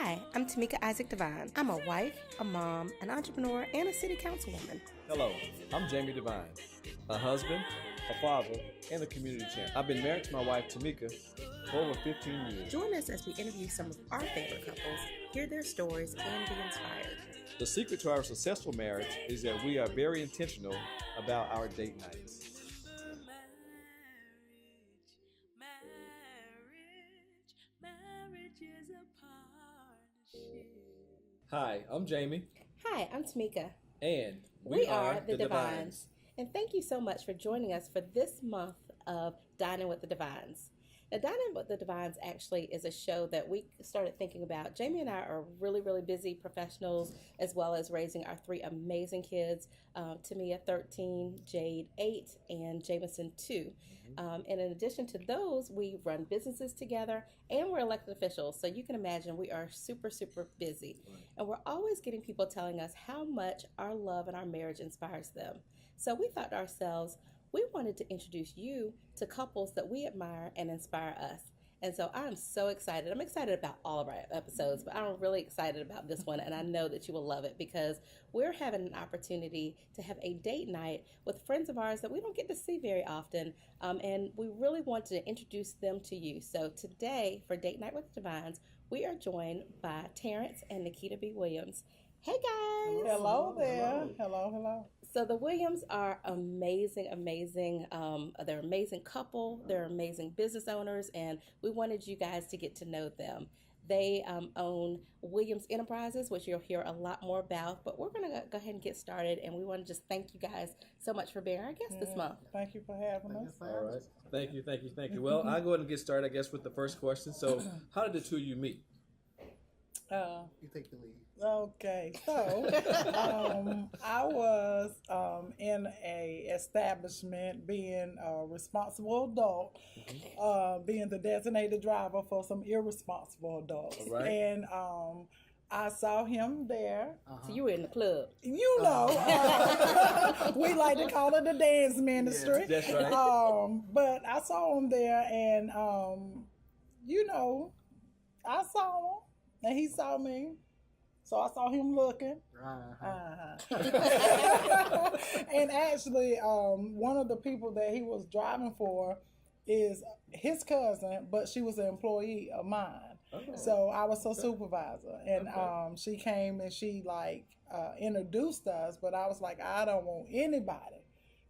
Hi, I'm Tamika Isaac Devine. I'm a wife, a mom, an entrepreneur, and a city councilwoman. Hello, I'm Jamie Devines, a husband, a father, and a community champ. I've been married to my wife, Tamika, for over 15 years. Join us as we interview some of our favorite couples, hear their stories, and be inspired. The secret to our successful marriage is that we are very intentional about our date nights. Marriage is a partnership. Hi, I'm Jamie. Hi, I'm Tamika. And We are the Devines. And thank you so much for joining us for this month of Dining with the Devines. Now, Dining with the Devines actually is a show that we started thinking about. Jamie and I are really, really busy professionals, as well as raising our three amazing kids, Tamia 13, Jade 8, and Jameson 2. And in addition to those, we run businesses together and we're elected officials. So you can imagine we are super, super busy. Right. And we're always getting people telling us how much our love and our marriage inspires them. So we thought to ourselves, we wanted to introduce you to couples that we admire and inspire us. And so I'm so excited. I'm excited about all of our episodes, but I'm really excited about this one. And I know that you will love it because we're having an opportunity to have a date night with friends of ours that we don't get to see very often. And we really want to introduce them to you. So today for Date Night with the Devines, we are joined by Terrence and Nikita B. Williams. Hey guys! Hello there. Hello. So the Williams are amazing. They're an amazing couple. They're amazing business owners, and we wanted you guys to get to know them. They own Williams Enterprises, which you'll hear a lot more about. But we're going to go ahead and get started, and we want to just thank you guys so much for being our guests this month. Thank you for having us. All right. Thank you. Well, I'll go ahead and get started, I guess, with the first question. So, how did the two of you meet? You take the lead. Okay, so I was in a establishment, being a responsible adult, being the designated driver for some irresponsible adults, Right. And I saw him there. So you were in the club. You know, we like to call it the dance ministry. That's right. But I saw him there, and I saw him, and he saw me. So I saw him looking. And actually, one of the people that he was driving for is his cousin, but she was an employee of mine. Okay. So I was her supervisor. And she came and she introduced us, but I was like, I don't want anybody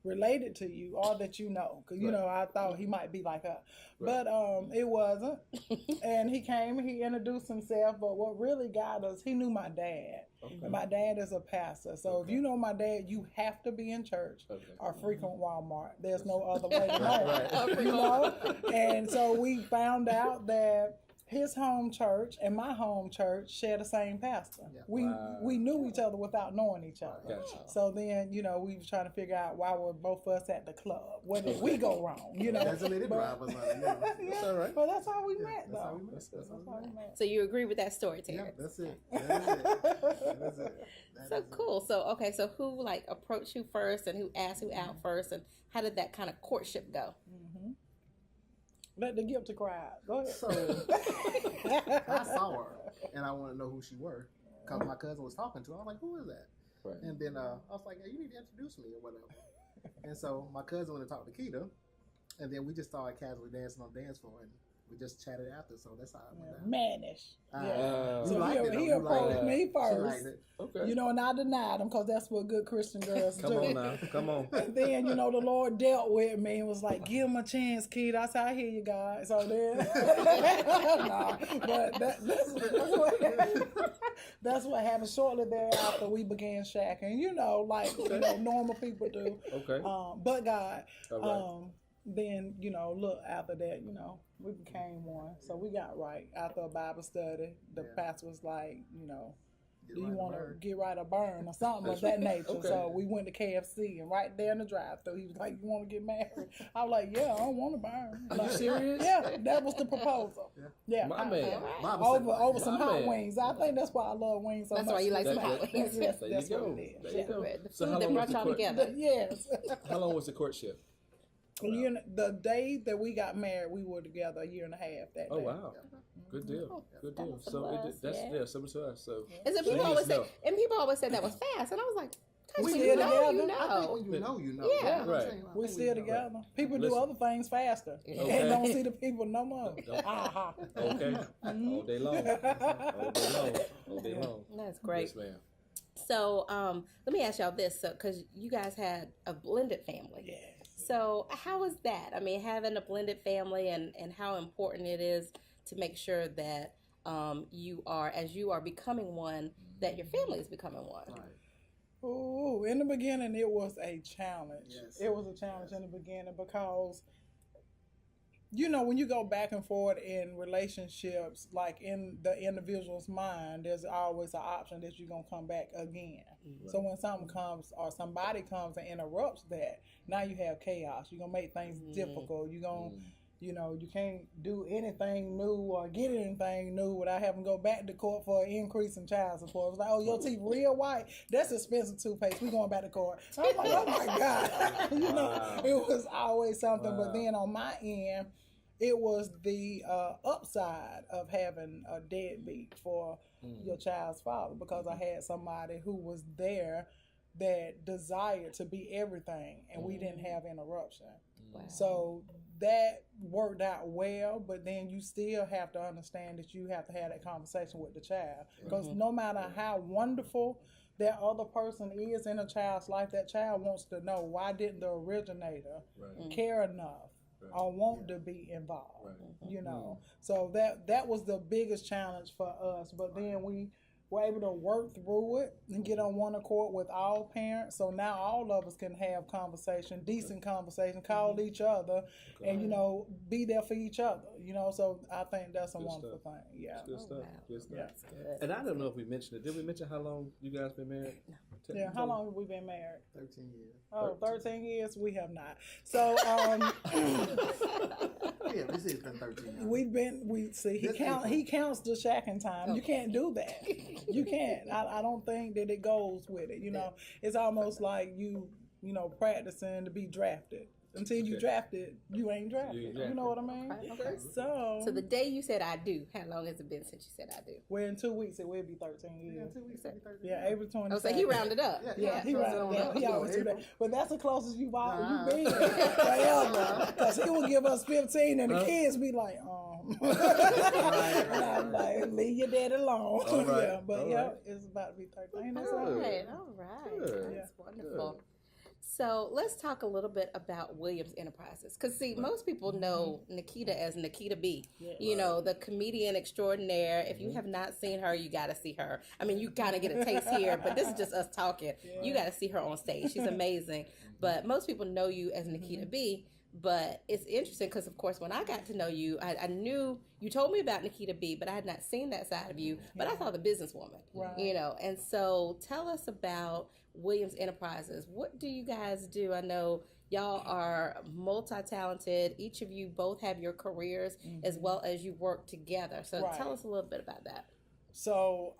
related to you or that you know, because I thought he might be like her, but it wasn't. And he came, he introduced himself, but what really got us, he knew my dad. And my dad is a pastor, so if you know my dad, you have to be in church or frequent Walmart. There's no other way to know. And so we found out that his home church and my home church share the same pastor. Yeah. We knew each other without knowing each other. Gotcha. So then, we were trying to figure out why were both of us at the club. Where did we go wrong? Designated drivers. That's all right. But that's how we met, though. That's how we met. So you agree with that story, Yeah, Terrence? that's it. That's it. So cool. So who approached you first, and who asked who out first, and how did that kind of courtship go? Let the guilty cry out. Go ahead. So I saw her, and I wanted to know who she were, because my cousin was talking to her. I was like, who is that? Right. And then I was like, hey, you need to introduce me or whatever. And so my cousin went and talked to Keita, and then we just started casually dancing on the dance floor, and we just chatted after, so that's how it went down. Mannish. So he it, approached me She first. liked it. Okay. And I denied him, because that's what good Christian girls do. Come on now. Come on. And then, the Lord dealt with me and was like, give him a chance, kid. I said, I hear you, God. So then, that's what happened. Shortly thereafter, we began shacking, normal people do. Okay. But God, All right. then, look, after that, we became one. So we got right. After a Bible study, the pastor was like, do you want to get right or burn or something of that nature? Okay. So we went to KFC, and right there in the drive-thru, he was like, you want to get married? I was like, yeah, I don't want to burn. Are you serious? Yeah, that was the proposal. Yeah. My man. Over some My hot man. wings. I think that's why I love wings so much. That's why you like some hot wings. Yes, There that's you go. what it is. There you go. The So food how that long brought was the y'all court- together. Yes. How long was the courtship? The day that we got married, we were together a year and a half that day. Oh, wow. Good deal. Oh, Good that deal. was So similar to us, that's yeah. similar to us. So And so So people you always just say, know. and people always say that was fast, and I was like, Touch, We when still you know, together. you I think know. when you know, you know. Yeah. You know what I'm Right. saying? I We think still know. together. People do Listen. other things faster Okay. and don't see the people no more. Aha. Okay. All day long. All day long. All day long. That's great. Yes, ma'am. So, let me ask y'all this, because you guys had a blended family. Yes. So, how is that? I mean, having a blended family, and how important it is to make sure that you are, as you are becoming one, that your family is becoming one. Right. Ooh, in the beginning, it was a challenge. Yes. It was a challenge in the beginning because, you know, when you go back and forth in relationships, like in the individual's mind, there's always an option that you're going to come back again. So when something comes or somebody comes and interrupts that, now you have chaos. You're going to make things difficult. You're going to, you know, you can't do anything new or get anything new without having to go back to court for an increase in child support. It's like, oh, your teeth real white? That's expensive toothpaste. We going back to court. I'm like, oh my God. You know, it was always something. But then on my end, it was the upside of having a deadbeat for your child's father, because I had somebody who was there that desired to be everything, and we didn't have interruption. Wow. So that worked out well, but then you still have to understand that you have to have that conversation with the child, because no matter how wonderful that other person is in a child's life, that child wants to know, why didn't the originator care enough or want to be involved, you know? So that was the biggest challenge for us, but then we were able to work through it and get on one accord with all parents. So now all of us can have conversation, decent conversation, call each other, and, you know, be there for each other, you know? So I think that's a Good wonderful stuff. thing. Yeah. Good stuff. wow. Good stuff. Yeah. That's good. And I don't know if we mentioned it. Did we mention how long you guys been married? Yeah. How long have we been married? 13 years. Oh, 13 years? We have not. So, Yeah, this has been 13 years. he counts the shacking time. You can't do that. You can't. I don't think that it goes with it. You know, it's almost like you know, practicing to be drafted. Until you drafted, you ain't drafted. You know what I mean? Okay. So So the day you said I do, how long has it been since you said I do? we're in 2 weeks. It will be 13 Yeah, years. 2 weeks. 13 Yeah, April 20th. Oh, so he rounded up. Yeah, he rounded up. He always do that. April. But that's the closest you've been forever. Because he will give us 15 and the kids be like, And I'm like, leave your dad alone. All right. Yeah, but All yeah, right. it's about to be 13. That's All all right. right, all right. Good. That's wonderful. So let's talk a little bit about Williams Enterprises. Because, see, most people know Nikita as Nikita B. You know, the comedian extraordinaire. If you have not seen her, you got to see her. I mean, you kind of get a taste here, but this is just us talking. You got to see her on stage. She's amazing. But most people know you as Nikita B. But it's interesting because, of course, when I got to know you, I knew you told me about Nikita B, but I had not seen that side of you. But I saw the businesswoman, you know. And so tell us about Williams Enterprises. What do you guys do? I know y'all are multi-talented. Each of you both have your careers as well as you work together. So tell us a little bit about that. So,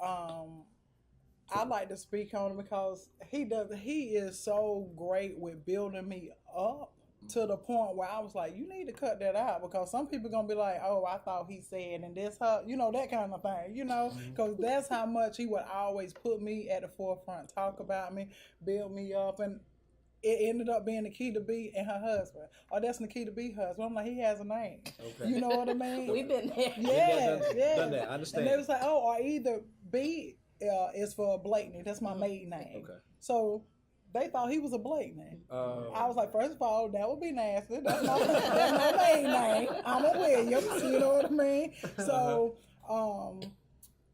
I like to speak on him because he is so great with building me up to the point where I was like, you need to cut that out, because some people gonna be like, oh, I thought he said, and this, you know, that kind of thing, you know, because that's how much he would always put me at the forefront, talk about me, build me up, and it ended up being Nikita B and her husband. Oh, that's Nikita B husband. I'm like, he has a name. Okay. You know what I mean? We've been there. Yeah, Done that. I understand. And they was like, oh, or either B is for Blakeney. That's my maiden name. Okay. So they thought he was a Blakeney. I was like, first of all, that would be nasty. That's my maiden name. I'm a Williams. You know what I mean? So,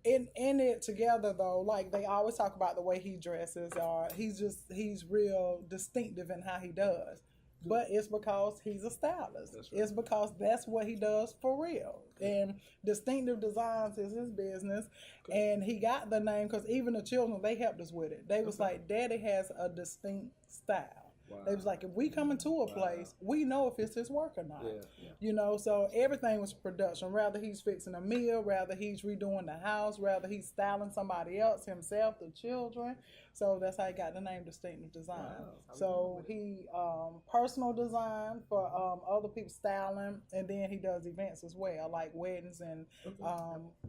in it together though, like they always talk about the way he dresses, or he's real distinctive in how he does. But it's because he's a stylist. Right. It's because that's what he does for real. Okay. And Distinctive Designs is his business. Okay. And he got the name because even the children, they helped us with it. They was like, Daddy has a distinct style. Wow. They was like, if we come into a place, we know if it's his work or not. Yeah. You know, so everything was production. Rather he's fixing a meal, rather he's redoing the house, rather he's styling somebody else, himself, the children. So that's how he got the name Distinctive Design. Wow. So he personal design for other people styling, and then he does events as well, like weddings and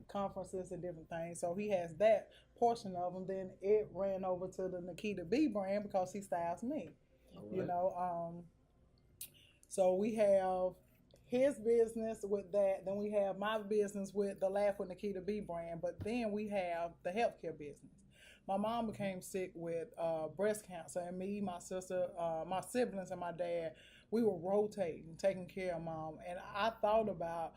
conferences and different things. So he has that portion of them. Then it ran over to the Nikita B brand because he styles me. You know, so we have his business with that. Then we have my business with the Laugh with Nikita B brand. But then we have the healthcare business. My mom became sick with breast cancer, and me, my sister, my siblings, and my dad, we were rotating, taking care of mom. And I thought about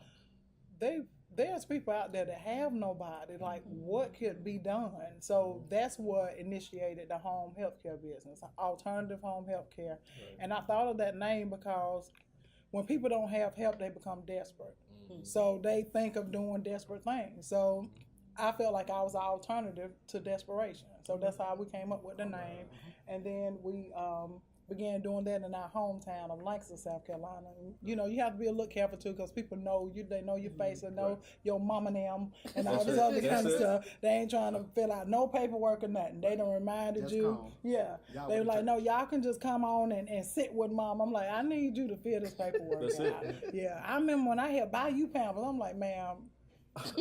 there's people out there that have nobody. Like, what could be done? So that's what initiated the home healthcare business, alternative home healthcare. Right. And I thought of that name because when people don't have help, they become desperate. Mm-hmm. So they think of doing desperate things. So I felt like I was an alternative to desperation. So that's how we came up with the name. And then we began doing that in our hometown of Lancaster, South Carolina. And, you know, you have to be a little careful too, because people know you, they know your face, and know your mama and them, and all this other kind of stuff. They ain't trying to fill out no paperwork or nothing. They done reminded just you. Come. Yeah. They were like, no, y'all can just come on and sit with mom. I'm like, I need you to fill this paperwork out. Yeah. I remember when I had buy you Pampers, I'm like, ma'am,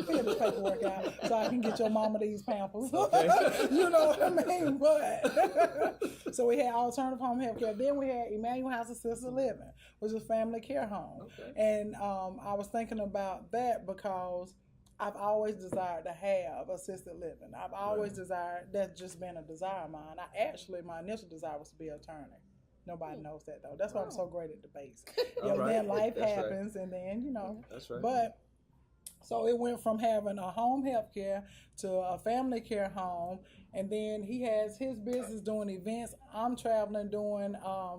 fill this paperwork out so I can get your mama these Pampers. Okay. You know what I mean? But so we had alternative home health care. Then we had Emmanuel House Assisted Living, which is family care home. Okay. And I was thinking about that because I've always desired to have assisted living. I've always desired, that's just been a desire of mine. My initial desire was to be an attorney. Nobody knows that though. That's why I'm so great at debates. Then life happens, and then, you know. That's right. But so it went from having a home health care to a family care home, and then he has his business doing events. I'm traveling doing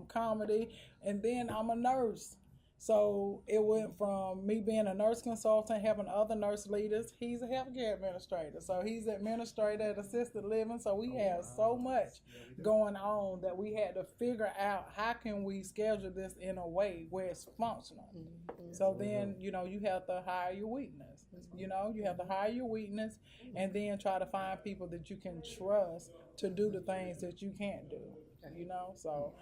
comedy, and then I'm a nurse. So it went from me being a nurse consultant, having other nurse leaders. He's a healthcare administrator, so he's administrator at assisted living. So we have so much going on that we had to figure out how can we schedule this in a way where it's functional. Mm-hmm. So then, you know, you have to hire your weakness. You know, you have to hire your weakness, and then try to find people that you can trust to do the things that you can't do. You know, so.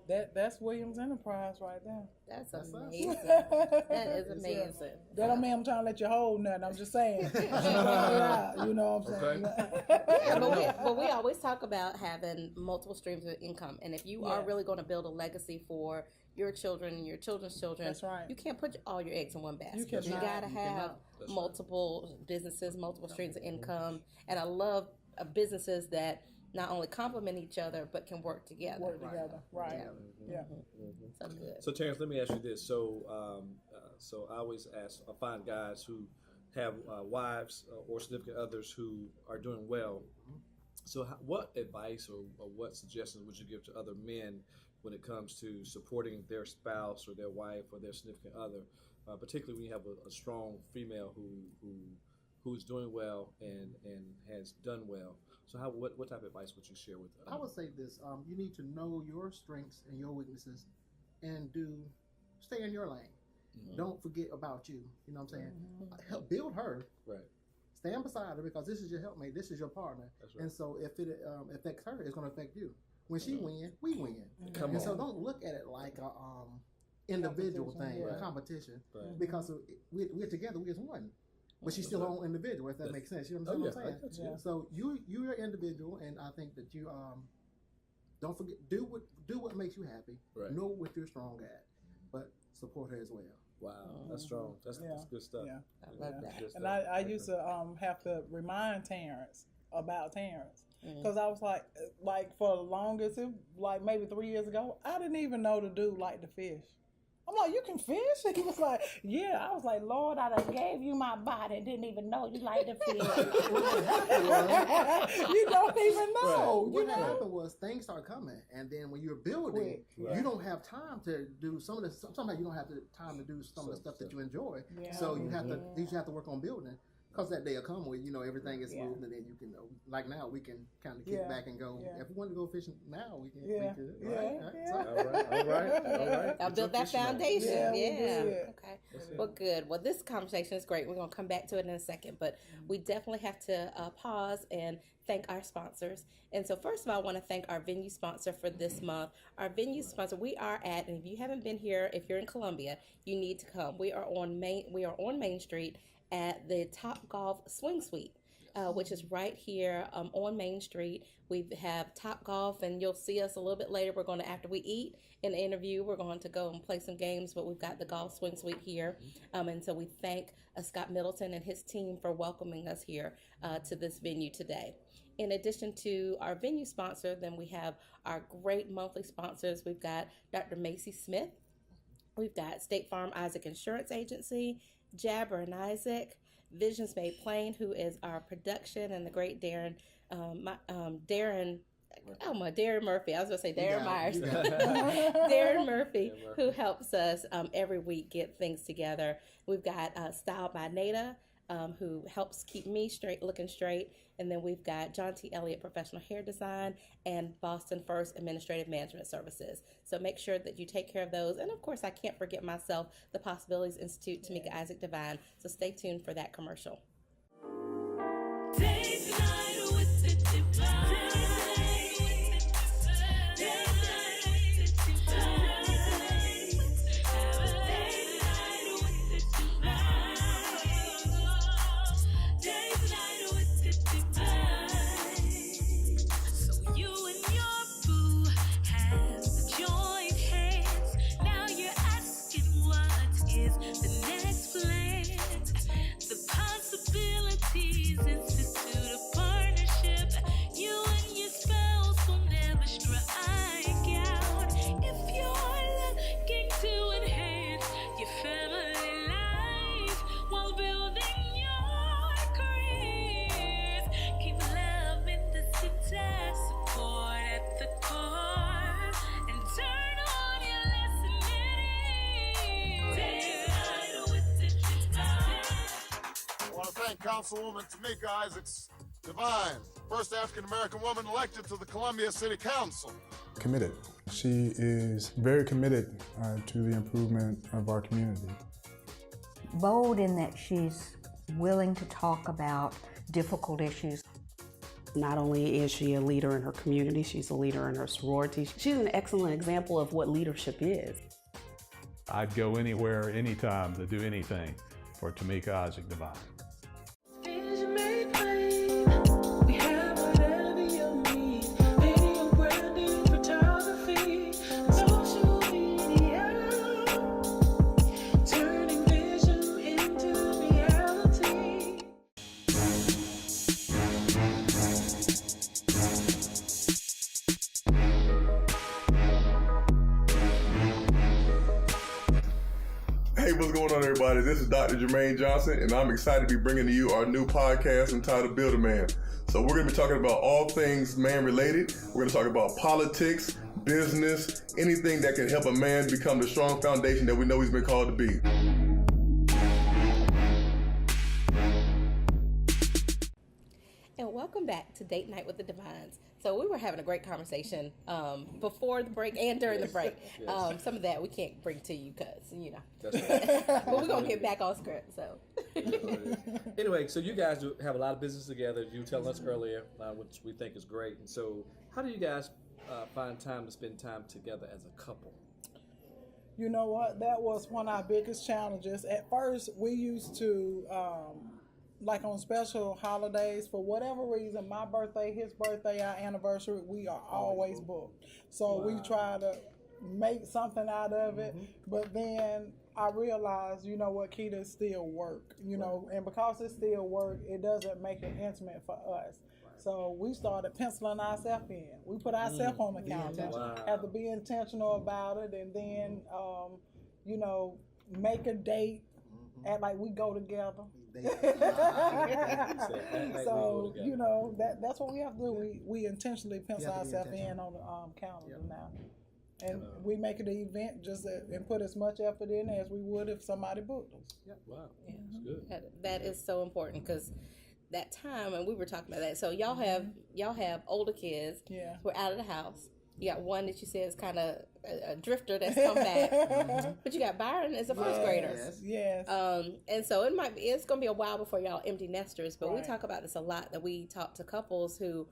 That's Williams Enterprise right there. That's amazing. That is amazing. That don't mean I'm trying to let you hold nothing. I'm just saying. You know what I'm saying? But we always talk about having multiple streams of income. And if you are really going to build a legacy for your children and your children's children, that's right. You can't put all your eggs in one basket. You got to have multiple businesses, multiple streams of income. And I love businesses that not only complement each other, but can work together. Right. Yeah. So good. So Terrence, let me ask you this. So I always find guys who have wives or significant others who are doing well. So what advice or what suggestions would you give to other men when it comes to supporting their spouse or their wife or their significant other, particularly when you have a strong female who's doing well and has done well? So what type of advice would you share with them? I would say this: you need to know your strengths and your weaknesses, and stay in your lane. Mm-hmm. Don't forget about you. You know what I'm saying? Mm-hmm. Help build her. Right. Stand beside her, because this is your helpmate. This is your partner. That's right. And so if it affects her, it's going to affect you. When she wins, we win. Mm-hmm. So don't look at it like a individual thing, a competition, because we're together. We're one. But she's still her own individual, if that makes sense. You know what I'm saying? Yeah. So you're an individual, and I think that you don't forget, do what makes you happy. Right. Know what you're strong at, but support her as well. Wow, that's strong. That's good stuff. Yeah. I love that. And I used to have to remind Terrence about Terrence, because I was like for the longest, like maybe 3 years ago, I didn't even know the dude liked to fish. I'm like, you can fish? And he was like, yeah. I was like, Lord, I done gave you my body and didn't even know you like to fish. You don't even know. What happened was things start coming, and then when you're building, you don't have time to do some of the. Sometimes you don't have the time to do some of the stuff that you enjoy. Yeah. So you have to work on building. Because that day will come where, everything is Yeah. smooth, and then you can, like now, we can kind of kick Yeah. back and go, Yeah. if we want to go fishing now, we can. Yeah. We could, Yeah. right? Yeah. So, All right. I'll Get build your that fishing on. foundation. Yeah, we Yeah. did. Okay. That's it. Well, good. Well, this conversation is great. We're going to come back to it in a second, but we definitely have to pause and thank our sponsors. And so, first of all, I want to thank our venue sponsor for this month. Our venue sponsor, we are at, and if you haven't been here, if you're in Columbia, you need to come. We are on Main Street at the Top Golf Swing Suite. Which is right here on Main Street. We have Top Golf, and you'll see us a little bit later. We're going to, after we eat in the interview, we're going to go and play some games, but we've got the Golf Swing Suite here. And so we thank Scott Middleton and his team for welcoming us here to this venue today. In addition to our venue sponsor, then we have our great monthly sponsors. We've got Dr. Macy Smith. We've got State Farm Isaac Insurance Agency, Jabber and Isaac, Visions Made Plain, who is our production, and the great Darren Murphy. I was going to say Darren Myers. Darren Murphy, who helps us every week get things together. We've got Style by Nada, who helps keep me looking straight. And then we've got John T. Elliott Professional Hair Design and Boston First Administrative Management Services. So make sure that you take care of those. And of course, I can't forget myself, the Possibilities Institute, Tamika Isaac Devine. So stay tuned for that commercial. Date night with the Devines. Date night with the Devines. Have a date night with the Devines. Date night with the Devines. So you and your boo have joined hands. Now you're asking what is the next plan. The Possibilities Institute of Partnership. You and your spouse will never strike out. If you're looking to enhance your family life while building your careers, keep love in the center, support at the core, and turn on your listening ears. Date with the Devines. I want to thank Councilwoman Tamika Isaacs Devine, first African-American woman elected to the Columbia City Council. Committed. She is very committed to the improvement of our community. Bold in that she's willing to talk about difficult issues. Not only is she a leader in her community, she's a leader in her sorority. She's an excellent example of what leadership is. I'd go anywhere, anytime to do anything for Tamika Isaac Devine. Vision made plain. We have whatever you need. Video, branding, photography, social media. Turning vision into reality. Hey, what's going on, everybody? This is Dr. Jermaine Johnson, and I'm excited to be bringing to you our new podcast entitled Build a Man. So we're going to be talking about all things man-related. We're going to talk about politics, business, anything that can help a man become the strong foundation that we know he's been called to be. And welcome back to Date Night with the Devines. So we were having a great conversation before the break and during the break. Yes. Some of that we can't bring to you because, That's right. but we're going to get back on script. So Anyway, so you guys have a lot of business together. You were telling us earlier, which we think is great. And so, how do you guys find time to spend time together as a couple? You know what? That was one of our biggest challenges. At first, we used to, like on special holidays, for whatever reason, my birthday, his birthday, our anniversary, we are always booked. So we try to make something out of it. But then I realized, you know what, Keita, is still work, and because it's still work, it doesn't make it intimate for us. So we started penciling ourselves in. We put ourselves on the calendar. Have to be intentional about it, and then, make a date, act like we go together. So, that's what we have to do. We intentionally pencil ourselves in on the calendar now. And we make it an event and put as much effort in as we would if somebody booked us. Wow, that's good. That is so important because that time, and we were talking about that. So y'all have older kids who are out of the house. You got one that you said is kind of a drifter that's come back, but you got Byron as a first grader. Yes. And so it's going to be a while before y'all empty nesters. But we talk about this a lot. That we talk to couples who,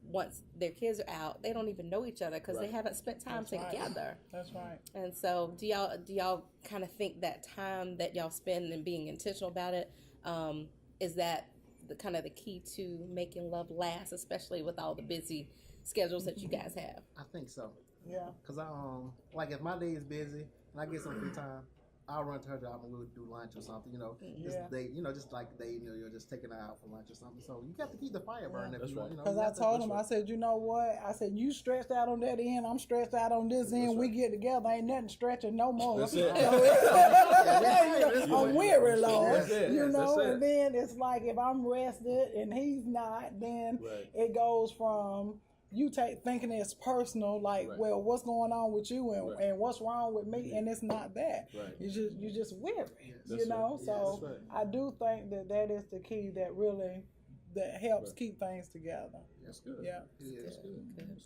once their kids are out, they don't even know each other because they haven't spent time together. That's right. And so, do y'all kind of think that time that y'all spend and being intentional about it, is that the kind of the key to making love last, especially with all the busy schedules that you guys have? I think so. Yeah. Cause like if my day is busy and I get some free time, I'll run to her job and we'll do lunch or something. Just like you're just taking her out for lunch or something. So you got to keep the fire burning. That's right. Because I told him, I said, you know what? I said, you stretched out on that end, I'm stretched out on this end. Right. We get together, ain't nothing stretching no more. That's it. I'm weary, Lord. That's it. And then it's like if I'm rested and he's not, then it goes from you thinking it's personal, like, well, what's going on with you and what's wrong with me, and it's not that. You just weary, So I do think that is the key that helps keep things together. That's good. Yeah. That's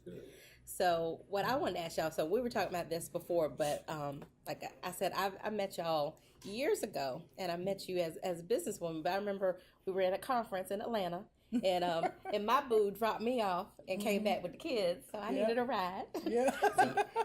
good. So what I wanted to ask y'all, so we were talking about this before, but like I said, I met y'all years ago, and I met you as a businesswoman. But I remember we were at a conference in Atlanta. And and my boo dropped me off and came back with the kids, so I needed a ride. Yeah.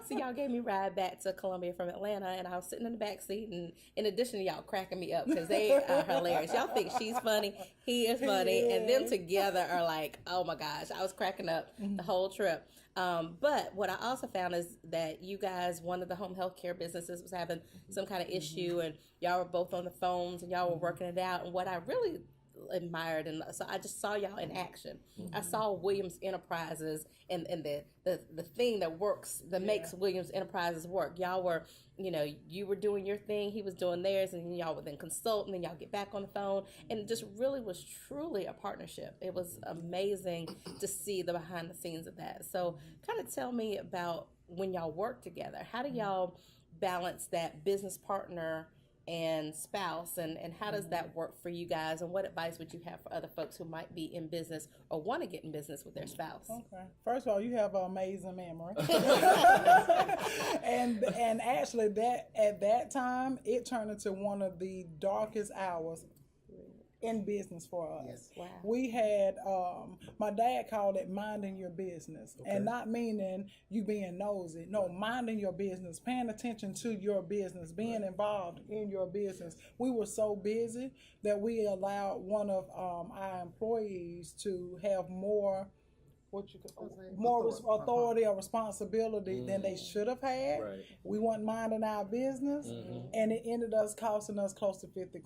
So y'all gave me a ride back to Columbia from Atlanta, and I was sitting in the back seat. And in addition to y'all cracking me up because they are hilarious. Y'all think she's funny, he is funny, and them together are like, oh my gosh, I was cracking up the whole trip. But what I also found is that you guys, one of the home health care businesses was having some kind of issue, and y'all were both on the phones and y'all were working it out. And what I really admired, and so I just saw y'all in action. I saw Williams Enterprises and the thing that works, that makes Williams Enterprises work. Y'all were, you were doing your thing, he was doing theirs, and then y'all would then consult, and then y'all get back on the phone, and it just really was truly a partnership. It was amazing to see the behind the scenes of that. So kind of tell me about when y'all work together. How do y'all balance that business partner and spouse, and how does that work for you guys, and what advice would you have for other folks who might be in business or want to get in business with their spouse? Okay. First of all, you have an amazing memory. and actually that at that time it turned into one of the darkest hours in business for us. Yes. Wow. We had my dad called it minding your business, and not meaning you being nosy. No, minding your business, paying attention to your business, being involved in your business. We were so busy that we allowed one of our employees to have more authority or responsibility than they should have had. We weren't minding our business, and it ended up costing us close to $50,000.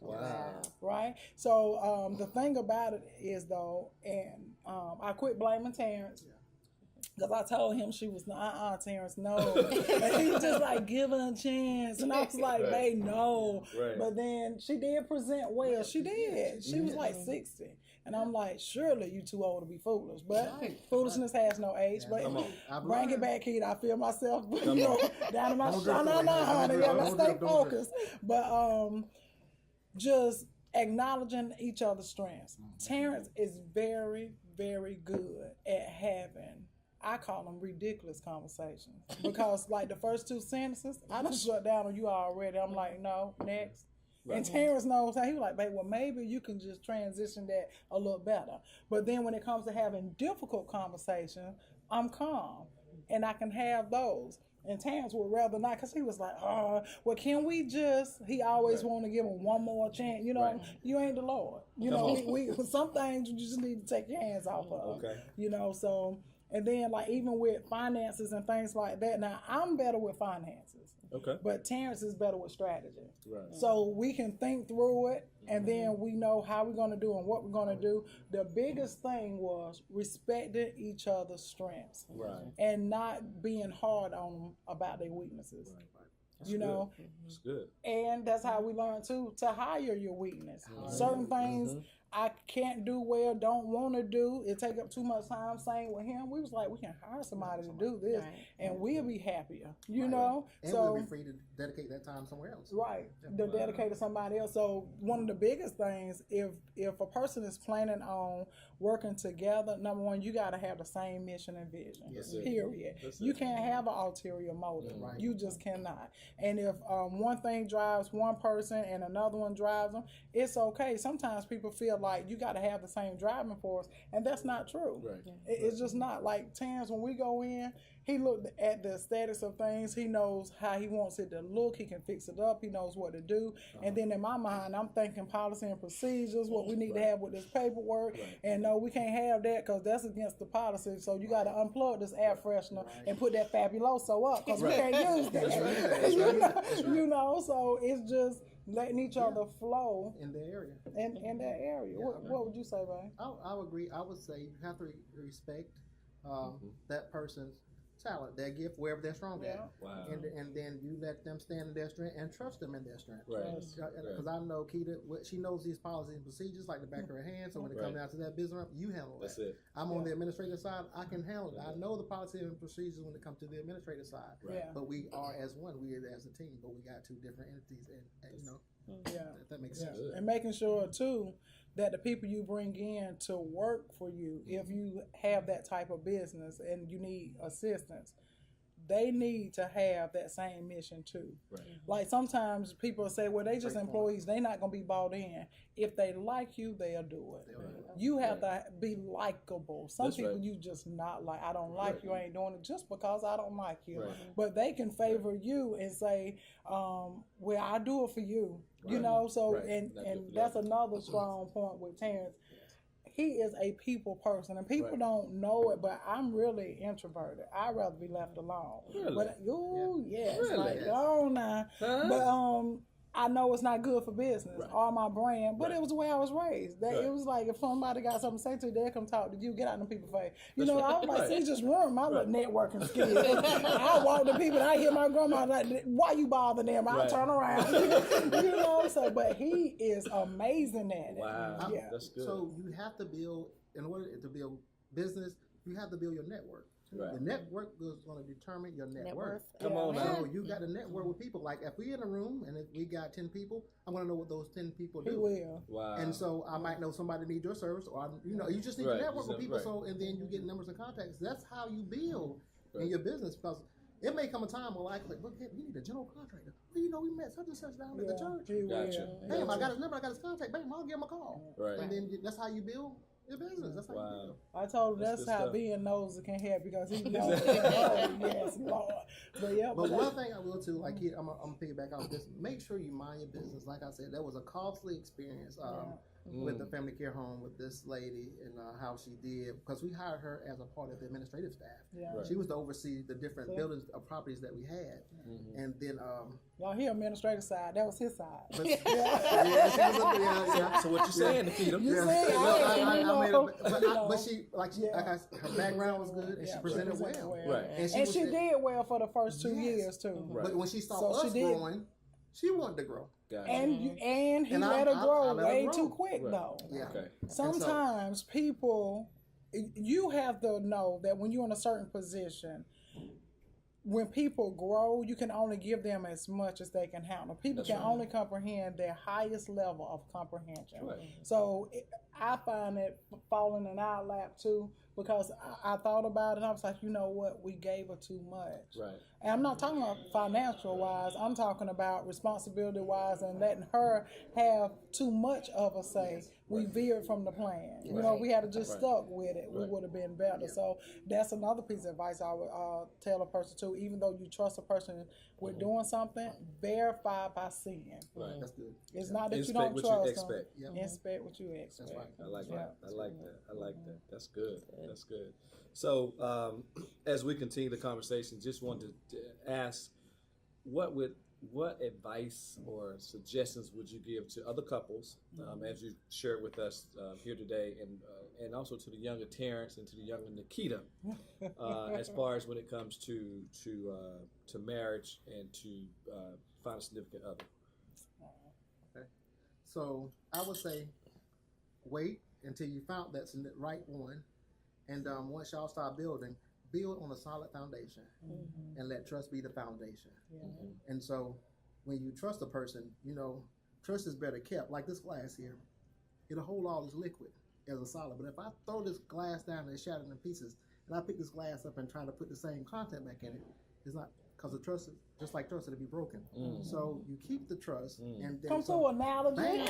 Wow. Right? So the thing about it is, though, and I quit blaming Terrence. Because I told him she was, Terrence, no. And he was just like, give her a chance. And I was like, babe, no. But then she did present well. She did. She was like 60. And I'm like, surely you too old to be foolish. But foolishness has no age. But bring it back, kid. I feel myself down in my honey. Let's stay focused. But just acknowledging each other's strengths. Terrence is very, very good at having, I call them ridiculous conversations. Because like the first two sentences, I done shut down on you already. I'm like, no, next. And Terrence knows how. He was like, babe, well, maybe you can just transition that a little better. But then when it comes to having difficult conversations, I'm calm. And I can have those. And Terrence would rather not, because he was like, well, can we just, he always want to give him one more chance. You know, you ain't the Lord. You know, we some things you just need to take your hands off of. You know, so, and then like even with finances and things like that, now I'm better with finances. But Terrence is better with strategy. So we can think through it, and then we know how we're going to do and what we're going to do. The biggest thing was respecting each other's strengths and not being hard on them about their weaknesses. You know, that's good. And that's how we learn too to hire your weakness. Certain things I can't do well, don't want to do. It take up too much time. Same with him. We was like, we can hire somebody to do this, and we'll be happier. You know, and so we'll be free to dedicate that time somewhere else. Right, to dedicate to somebody else. So one of the biggest things, if a person is planning on working together, number one, you got to have the same mission and vision. Yes. Period. You can't have an ulterior motive. Right. You just cannot. And if one thing drives one person and another one drives them, it's okay. Sometimes people feel like you got to have the same driving force, and that's not true. Right. It's just not. Like Terrence, when we go in, he looked at the aesthetics of things. He knows how he wants it to look. He can fix it up. He knows what to do. And then in my mind, I'm thinking policy and procedures, what we need to have with this paperwork. And no, we can't have that because that's against the policy. So you got to unplug this air freshener and put that fabuloso up because we can't use that. You know, so it's just letting each other flow in the area. In that area. What would you say, Ray? I would agree. I would say you have to respect that person's talent, their gift, wherever they're strong at. Wow. And then you let them stand in their strength and trust them in their strength. Right. Because I know Keita, she knows these policies and procedures like the back of her hand. So when it comes down to that business, you handle That's that. it. I'm on the administrative side. I can handle it. I know the policy and procedures when it comes to the administrative side. Right. But we are as one. We are as a team. But we got two different entities, and you know. That makes sense. And making sure too that the people you bring in to work for you, if you have that type of business and you need assistance, they need to have that same mission too. Right. Like sometimes people say, well, they just employees, they not gonna be bought in. If they like you, they'll do it. You have to be likable. Some people you just not like. I don't like you. I ain't doing it just because I don't like you. But they can favor you and say, well, I do it for you. You know. So and that's another strong point with Terrence. He is a people person, and people don't know it, but I'm really introverted. I'd rather be left alone. Really? But yes, Really? like go on now. But I know it's not good for business or my brand, but it was the way I was raised. That it was like if somebody got something to say to you, they'll come talk to you. Get out in the people's face. You know, I was like, see, just ruined my little networking skills. I walk to people, and I hear my grandma like, "Why you bother them?" I'll turn around. You know, so but he is amazing at it. Wow, that's good. So you have to build, in order to build business, you have to build your network. Right. The network is going to determine your net worth. Come on now. So you got to network with people. Like if we in a room and if we got 10 people, I'm going to know what those 10 people do. He will. Wow. And so I might know somebody need your service, or you just need to network with people. So and then you get numbers and contacts. That's how you build in your business, because it may come a time where like look, we need a general contractor. Well, you know, we met such and such down at the church. Gotcha. Bam, I got his number, I got his contact. Bam, I'll give him a call. Right. And then that's how you build your business. That's how you build. I told him that's how stuff. being nosy can help, because he knows. Yes, Lord. But One thing I will too, like here, I'm gonna piggyback off this. Make sure you mind your business. Like I said, that was a costly experience with the family care home with this lady and how she did, because we hired her as a part of the administrative staff. Yeah. She was to oversee the different buildings of properties that we had, and then y'all hear administrative side, that was his side. But, So what you saying, Nikita? You but she her background was good and she presented well. Right. And she did well for the first 2 years too. But when she saw us growing, she wanted to grow. Gotcha. And he let her grow way too quick though. Yeah. Okay. Sometimes people, you have to know that when you're in a certain position, when people grow, you can only give them as much as they can handle. People can only comprehend their highest level of comprehension. Right. So I find it falling in our lap too, because I thought about it and I was like, you know what, we gave her too much. Right. And I'm not talking about financial wise, I'm talking about responsibility wise and letting her have too much of a say. We veered from the plan. You know, we had to just stuck with it. We would have been better. So that's another piece of advice I would tell a person too. Even though you trust a person with doing something, verify by seeing. Right. That's good. It's not that Inspect you don't what trust you expect. them. Inspect what you expect. That's right. I like that. I like that. I like that. That's good. That's good. So as we continue the conversation, just wanted to ask, what advice or suggestions would you give to other couples, as you shared with us here today, and also to the younger Terrence and to the younger Nikita, as far as when it comes to marriage and to find a significant other? Okay. So I would say wait until you found that's the right one, and once y'all start building, build on a solid foundation, and let trust be the foundation. And so, when you trust a person, you know, trust is better kept. Like this glass here, it'll hold all this liquid as a solid. But if I throw this glass down and it's shattered in pieces, and I pick this glass up and try to put the same content back in it, it's not, because the trust is just like trust, it'll be broken. So you keep the trust, and then Come to analogy.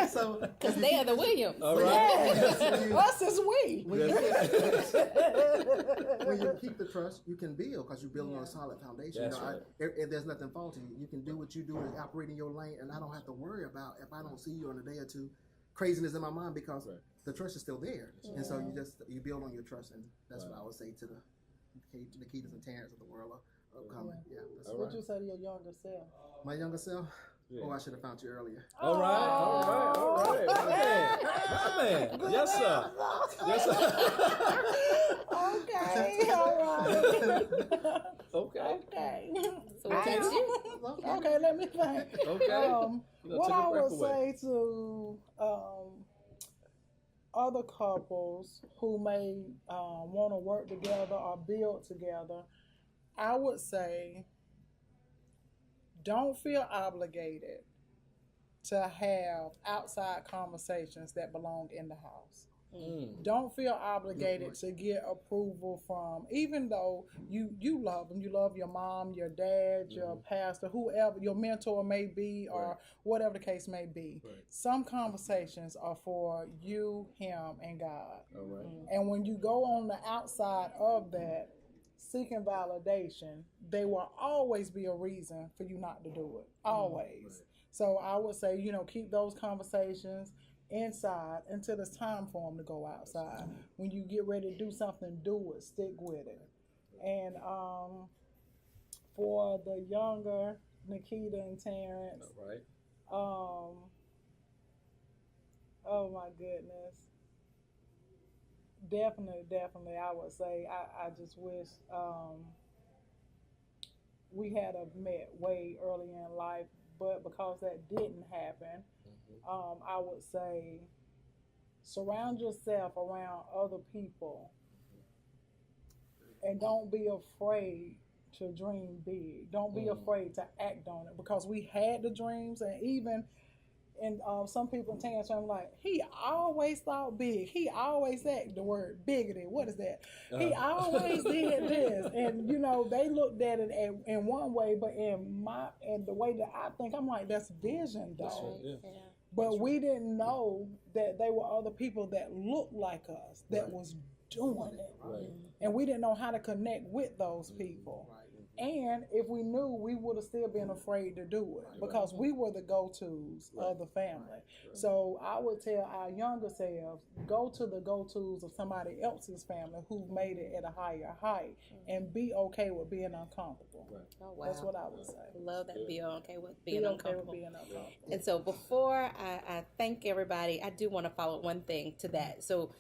so Because they are the Williams. All right. Us is we. when you keep the trust, you can build because you're building on a solid foundation. That's You know, right. and there's nothing faulty. You can do what you do and operate in your lane, and I don't have to worry about if I don't see you in a day or two, craziness in my mind, because the trust is still there. And so you build on your trust, and that's what I would say to the Keitans and Terrence of the world are coming. Yeah. That's What you say to your younger self? my younger self. Oh, I should have found you earlier. All right. My man. Yes, sir. Yes, sir. Okay, all right. Okay. So what text you? Okay, let me think. Okay. What I would say to other couples who may want to work together or build together, I would say don't feel obligated to have outside conversations that belong in the house. Don't feel obligated to get approval from, even though you love them, you love your mom, your dad, your pastor, whoever your mentor may be, or whatever the case may be. Some conversations are for you, him, and God. And when you go on the outside of that, seeking validation, there will always be a reason for you not to do it. Always. So I would say, keep those conversations inside until it's time for them to go outside. When you get ready to do something, do it. Stick with it. And for the younger Nikita and Terrence, oh my goodness. Definitely, I would say I just wish we had met way early in life, but because that didn't happen, I would say surround yourself around other people and don't be afraid to dream big. Don't be afraid to act on it, because we had the dreams, and even and some people in tantrum like, he always thought big. He always said the word bigoted. What is that? He always did this. And, they looked at it in one way, but in the way that I think, I'm like, that's vision, though. But we didn't know that there were other people that looked like us that was doing it. And we didn't know how to connect with those people. And if we knew, we would have still been afraid to do it, because we were the go-tos of the family. So I would tell our younger selves, go to the go-tos of somebody else's family who made it at a higher height, and be okay with being uncomfortable. Oh, wow. That's what I would say. Love that. Be okay with being Okay uncomfortable. with being uncomfortable. And so before I thank everybody, I do want to follow one thing to that. So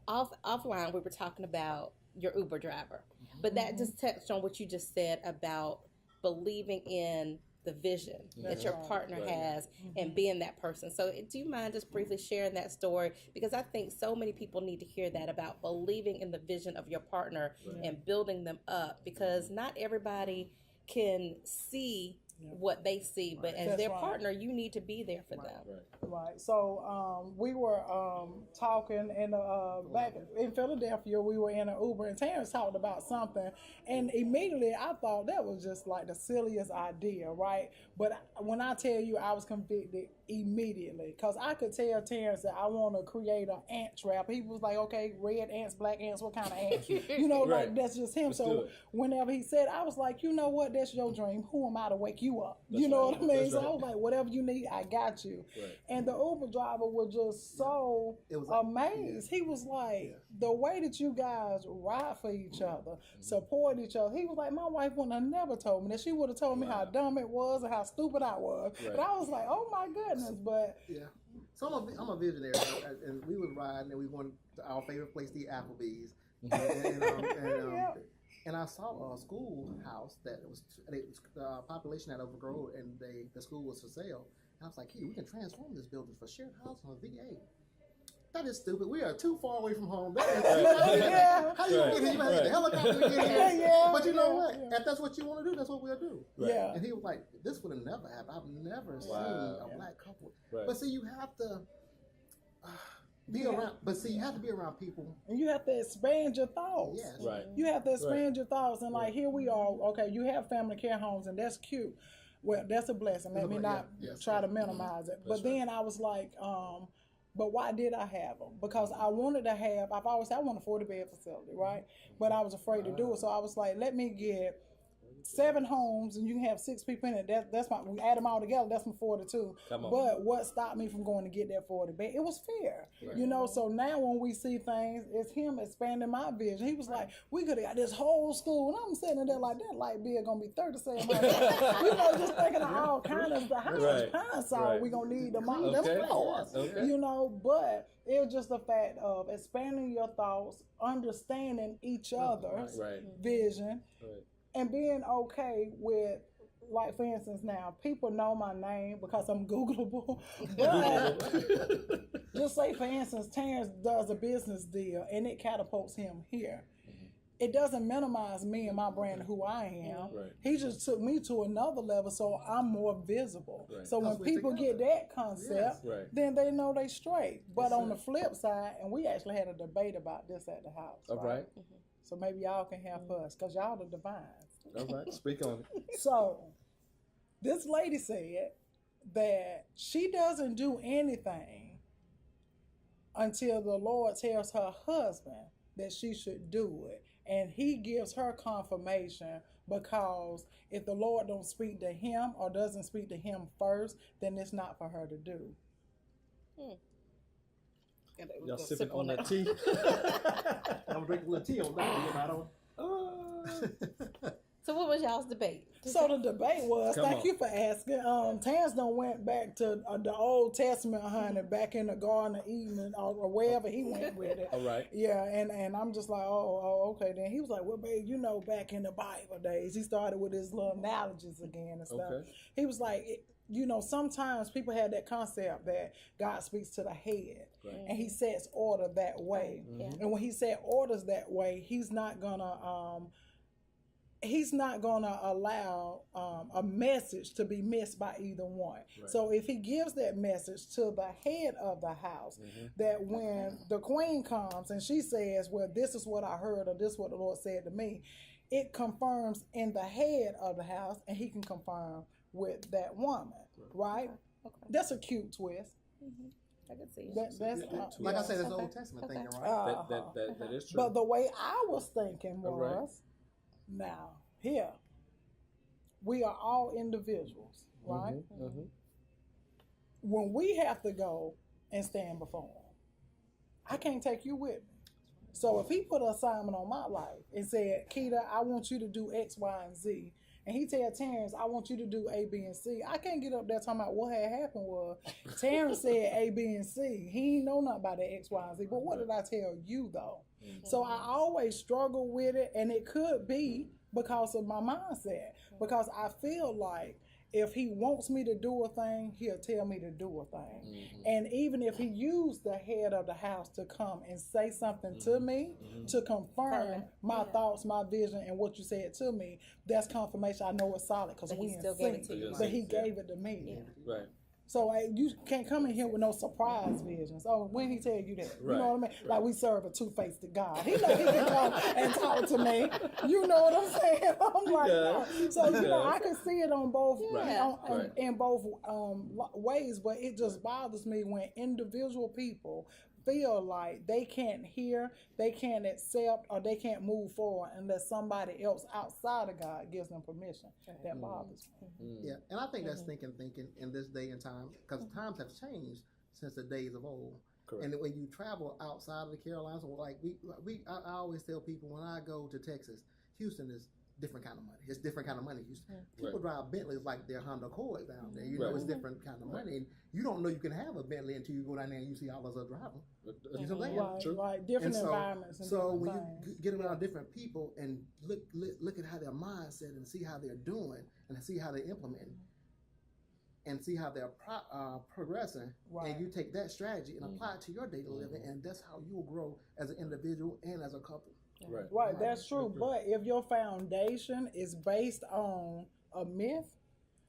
offline, we were talking about your Uber driver, but that just touched on what you just said about believing in the vision that your partner has and being that person. So do you mind just briefly sharing that story? Because I think so many people need to hear that, about believing in the vision of your partner and building them up, because not everybody can see what they see, but as their partner, you need to be there for them. Right. So we were talking in back in Philadelphia. We were in an Uber, and Terrence talked about something, and immediately I thought that was just like the silliest idea, right? But when I tell you, I was convicted immediately, because I could tell Terrence that I want to create an ant trap. He was like, "Okay, red ants, black ants, what kind of ants?" Like that's just him. So whenever he said, I was like, "You know what? That's your dream. Who am I to wake you up?" What I mean? So I was like, "Whatever you need, I got you." And the Uber driver was just so amazed. He was like, the way that you guys ride for each other, support each other. He was like, my wife wouldn't have never told me that. She would have told me how dumb it was and how stupid I was. But I was like, oh my goodness. But so I'm a visionary, and we was riding, and we went to our favorite place, the Applebee's, and I saw a schoolhouse that was the population had overgrown, and the school was for sale. I was like, hey, we can transform this building for shared housing or VA. That is stupid. We are too far away from home. That is, how you get here? You have the helicopter to get here. But you know what? If that's what you want to do, that's what we'll do. Yeah. And he was like, this would have never happened. I've never seen a black couple. But see, you have to be around. But see, you have to be around people. And you have to expand your thoughts. Yes. Right. You have to expand your thoughts. And like here we are. Okay, you have family care homes, and that's cute. Well, that's a blessing. Let me not try to minimize it. But then I was like, but why did I have them? Because I wanted to have, I've always said I want a 40-bed facility, right? But I was afraid to do it. So I was like, let me get 7 homes and you can have 6 people in it. That's my, we add them all together, that's my 42. But what stopped me from going to get that 40 bed? It was fear. You know, so now when we see things, it's him expanding my vision. He was like, we could have got this whole school. And I'm sitting there like, that light bill gonna be 37. You know, just thinking of all kinds of the hindsight we gonna need the money. You know, but it was just the fact of expanding your thoughts, understanding each other's vision, and being okay with, like for instance now, people know my name because I'm Googleable. But just say for instance, Terrence does a business deal and it catapults him here. It doesn't minimize me and my brand, who I am. He just took me to another level, so I'm more visible. So when people get that concept, then they know they straight. But on the flip side, and we actually had a debate about this at the house. So maybe y'all can help us, because y'all the Devines. All right, speak on it. So this lady said that she doesn't do anything until the Lord tells her husband that she should do it. And he gives her confirmation, because if the Lord don't speak to him or doesn't speak to him first, then it's not for her to do. Y'all sipping on that tea? I'm drinking a little tea on that. So what was y'all's debate? So the debate was, thank you for asking. Terrence done went back to the Old Testament, honey, back in the Garden of Eden or wherever he went with it. All right. Yeah, and I'm just like, oh, okay. Then he was like, well, babe, you know, back in the Bible days, he started with his little analogies again and stuff. Okay. He was like, you know, sometimes people have that concept that God speaks to the head, and he sets order that way. And when he set orders that way, he's not gonna allow a message to be missed by either one. So if he gives that message to the head of the house, that when the queen comes and she says, well, this is what I heard, or this is what the Lord said to me, it confirms in the head of the house, and he can confirm with that woman, right? That's a cute twist. I can see it. That's like I said, that's Old Testament thinking, right? That is true. But the way I was thinking was, now, here, we are all individuals, right? When we have to go and stand before him, I can't take you with me. So if he put an assignment on my life and said, Keita, I want you to do X, Y, and Z, and he tell Terrence, I want you to do A, B, and C, I can't get up there talking about what had happened was, Terrence said A, B, and C. He ain't know nothing about that X, Y, and Z. But what did I tell you, though? So I always struggle with it, and it could be because of my mindset. Because I feel like if he wants me to do a thing, he'll tell me to do a thing. And even if he used the head of the house to come and say something to me, to confirm my thoughts, my vision, and what you said to me, that's confirmation. I know it's solid because we still gave it to you. But he gave it to me. Right. So you can't come in here with no surprise visions. Oh, when he tell you that? You know what I mean? Like we serve a two-faced God. He know he can come and talk to me. You know what I'm saying? I'm like, no. So you know, I can see it on both in both ways, but it just bothers me when individual people feel like they can't hear, they can't accept, or they can't move forward unless somebody else outside of God gives them permission. That bothers me. Yeah, and I think that's thinking in this day and time, because times have changed since the days of old. And when you travel outside of the Carolinas, like I always tell people when I go to Texas, Houston is different kind of money. It's different kind of money. People drive Bentleys like they're Honda Accords down there. You know, it's different kind of money. And you don't know you can have a Bentley until you go down there and you see all those other driving. You know what I'm saying? Right, different environments. And so when things. you get around different people and look at how their mindset and see how they're doing and see how they're implementing. and see how they're progressing, Right. and you take that strategy and apply it to your daily living, and that's how you'll grow as an individual and as a couple. Right. Right, that's true. But if your foundation is based on a myth,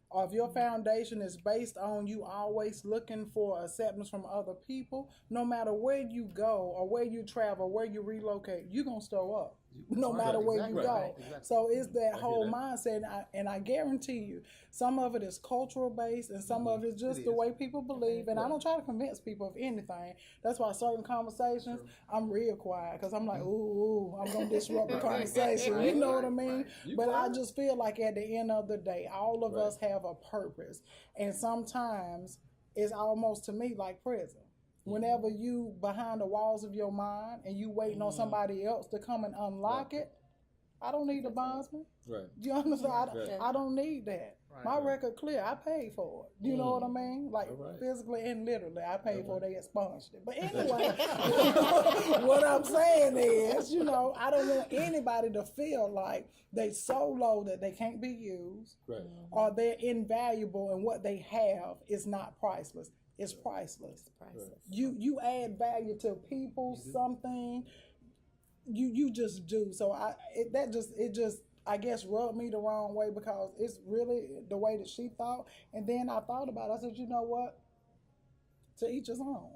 or if your foundation is based on you always looking for acceptance from other people, no matter where you go or where you travel, where you relocate, you're going to stow up. No matter where you go. Exactly. So it's that I whole hear that. mindset. And I guarantee you, some of it is cultural based and some of it is just the way people believe. And I don't try to convince people of anything. That's why certain conversations, I'm real quiet because I'm like, ooh, I'm going to disrupt the conversation. You know what I mean? But I just feel like at the end of the day, all of us have a purpose. And sometimes it's almost to me like prison. Whenever you behind the walls of your mind and you waiting on somebody else to come and unlock it, I don't need a bondsman. Right. You understand? Right. I don't need that. Right. My record clear. I paid for it. You know what I mean? Like physically and literally, I paid for it. They expunged it. But anyway, what I'm saying is, you know, I don't want anybody to feel like they so low that they can't be used, Right. or they're invaluable and what they have is not priceless. It's priceless. Priceless. You add value to people, something. You just do. So it just I guess rubbed me the wrong way because it's really the way that she thought. And then I thought about it. I said, you know what? To each his own.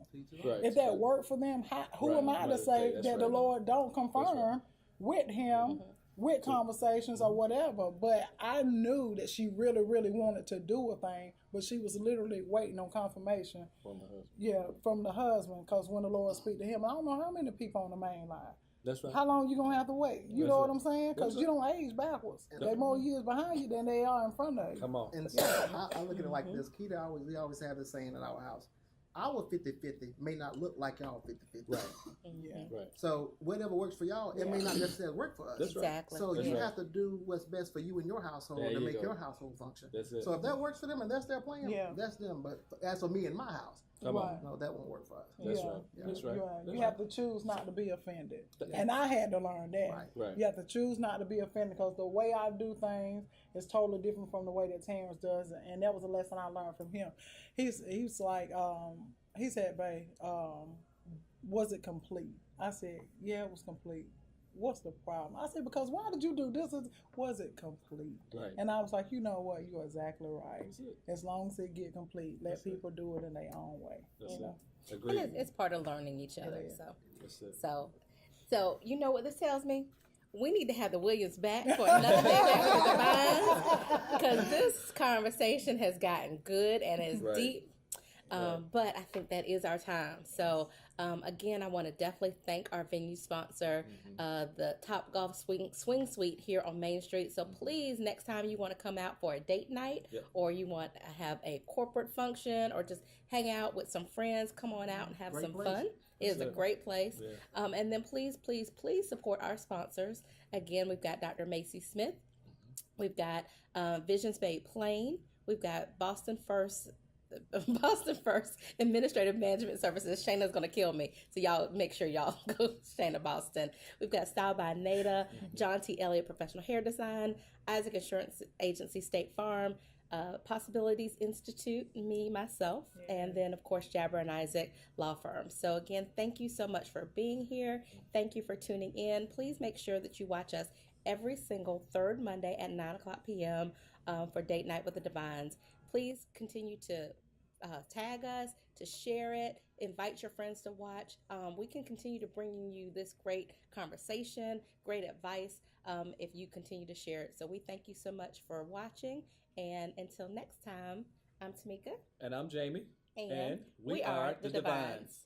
Right. If that worked for them, who am I to say That's that the right. Lord don't confirm with him with conversations or whatever? But I knew that she really, really wanted to do a thing, but she was literally waiting on confirmation. From the husband. Yeah, from the husband, because when the Lord speak to him, I don't know how many people on the main line. That's right. How long you gonna have to wait? You That's know right. what I'm saying? Because That's you don't age backwards. They're more years behind you than they are in front of you. Come on. And so I look at it like this. Keita we always have this saying in our house. Our 50-50 may not look like y'all 50-50. Right. Yeah. Right. So whatever works for y'all, it may not necessarily work for us. That's right. Exactly. So That's you right. have to do what's best for you and your household There to you make go. your household function. That's it. So if that works for them and that's their plan, Yeah. that's them. But as for me and my house, Come on. Right. no, that won't work for us. That's Yeah. right. Yeah. That's right. You're right. That's You have to choose not to be offended. Yeah. And I had to learn that. Right. Right. You have to choose not to be offended because the way I do things is totally different from the way that Terrence does it. And that was a lesson I learned from him. He's like, he said, babe, was it complete? I said, yeah, it was complete. What's the problem? I said, because why did you do this? Was it complete? Right. And I was like, you know what? You're exactly right. That's it. As long as it get complete, let That's it. people do it in their own way. That's you know? it. And Agreed. it's part of learning each other. is. That's it. So you know what this tells me? We need to have the Williams back for another day back with the Devines, because this conversation has gotten good and is Right. deep. But I think that is our time. So again, I want to definitely thank our venue sponsor, the Top Golf Swing Suite here on Main Street. So please, next time you want to come out for a date night, Yep. or you want to have a corporate function, or just hang out with some friends, come on out and have Great some place. fun. It is a it. great place. Yeah. And then please support our sponsors. Again, we've got Dr. Macy Smith. We've got Visions Made Plain. We've got Boston First Administrative Management Services. Shayna's going to kill me. So y'all make sure y'all go to Shayna Boston. We've got Style by Nada, John T. Elliott Professional Hair Design, Isaac Insurance Agency State Farm, Possibilities Institute, me, myself, and then, of course, Jabber and Isaac Law Firm. So, again, thank you so much for being here. Thank you for tuning in. Please make sure that you watch us every single third Monday at 9 o'clock p.m. For Date Night with the Devines. Please continue to tag us, to share it, invite your friends to watch. We can continue to bring you this great conversation, great advice, if you continue to share it. So we thank you so much for watching. And until next time, I'm Tamika. And I'm Jamie. And we are the Devines.